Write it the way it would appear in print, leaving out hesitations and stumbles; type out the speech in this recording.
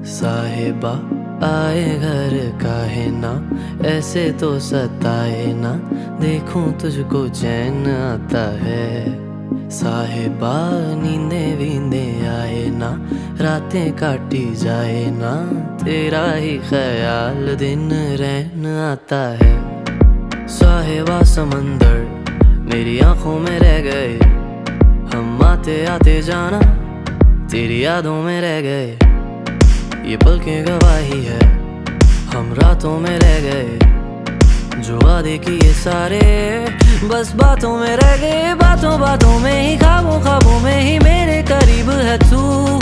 साहिबा आए घर काहे ना, ऐसे तो सताए ना, देखूं तुझको चैन आता है। साहिबा नींदे वींदे आए ना, रातें काटी जाए ना, तेरा ही ख्याल दिन रहन आता है। साहिबा समंदर मेरी आंखों में रह गए, हम आते आते जाना तेरी यादों में रह गए। ये पल की गवाही है, हम रातों में रह गए, जो वादे किए सारे बस बातों में रह गए। बातों बातों में ही, ख्वाबों ख्वाबों में ही मेरे करीब है तू।